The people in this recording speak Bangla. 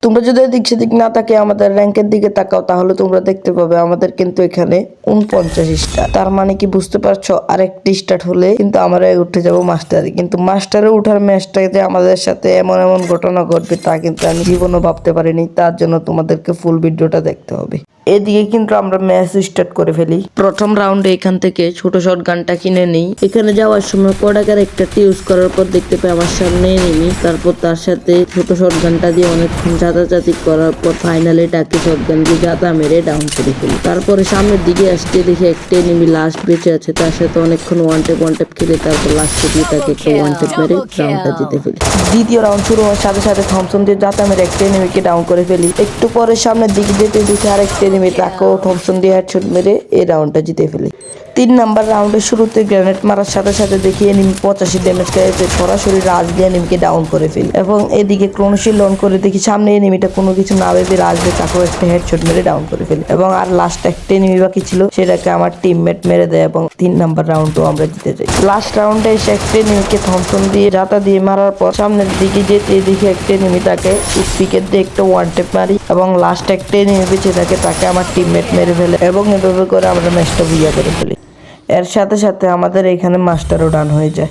তোমরা যদি এদিক সেদিক না তাকে আমাদের র্যাঙ্কের দিকে তাকাও তাহলে তোমরা দেখতে পাবে আমাদের কিন্তু এখানে 49 স্টার। তার মানে কি বুঝতে পারছো, আরেকটি স্টার্ট হলে কিন্তু আমরা উঠে যাব মাস্টারে। কিন্তু মাস্টারে উঠার ম্যাচটা যে আমাদের সাথে এমন এমন ঘটনা ঘটবে তা কিন্তু আমি জীবনও ভাবতে পারিনি। তার জন্য তোমাদেরকে ফুল ভিডিওটা দেখতে হবে। এদিকে কিন্তু আমরা ম্যাচ স্টার্ট করে ফেলি। প্রথম রাউন্ডে এখান থেকে ছোট শট গানটা কিনে নিই। এখানে যাওয়ার সময় কোডাকার একটা ইউজ করার পর দেখতে পাই আমার সামনে এনিমি। তারপর তার সাথে ছোট শট গানটা দিয়ে অনেকক্ষণ জাতাজাতি করার পর ফাইনালি ডাকি শট গান দিয়ে জাতা মেরে ডাউন করে ফেলি। তারপরে সামনের দিকে আসতে দেখি একটা এনিমি লাস্ট বেঁচে আছে, তার সাথে অনেকক্ষণ ওয়ান ট্যাপ খেলে তারপর লাস্টে দিয়ে তাকে একটা ওয়ান ট্যাপ মেরে রাউন্ডটা জিতে ফেলি। দ্বিতীয় রাউন্ড শুরু হওয়ার সাথে সাথে থমসন দিয়ে জাতা মেরে একটা এনিমিকে ডাউন করে ফেলি। একটু পরে সামনের দিকে যেতে দেখি আরেকটা এনিমি, তাকেও থমসন দিয়ে হেডশট মেরে এই রাউন্ডটা জিতে ফেলি। 3 নাম্বার রাউন্ডের শুরুতে গ্রেনেড মারার সাথে সাথে দেখি এনিমি 85 ড্যামেজ খেয়েছে, সরাসরি রাজ দিয়ে এনিমিকে ডাউন করে ফেলি। এবং এদিকে ক্রোনোশিল্ড অন করে দেখি সামনে এনিমিটা কোনো কিছু না ভেবে রাজ দিয়ে তাকেও একটা হেডশট মেরে ডাউন করে ফেলি। এবং আর লাস্ট একটা এনিমি বাকি ছিল, সেটাকে আমার টিমমেট মেরে দেয় এবং 3 নাম্বার রাউন্ডও আমরা জিতে যাই। লাস্ট রাউন্ডে এসে একটা এনিমিকে থমসন দিয়ে জাতা দিয়ে মারার পর সামনের দিকে যেতে দেখি একটা এনিমি, তাকে স্পিকের দিয়ে একটা ওয়ান ট্যাপ মারি এবং লাস্ট একটা এনিমি বেঁচে থাকে, তাকে আমার টিমমেট মেরে ফেলে এবং এভাবে করে আমরা ম্যাচটা বুইয়া করে ফেলি। এর সাথে সাথে আমাদের এখানে মাস্টারও ডান হয়ে যায়।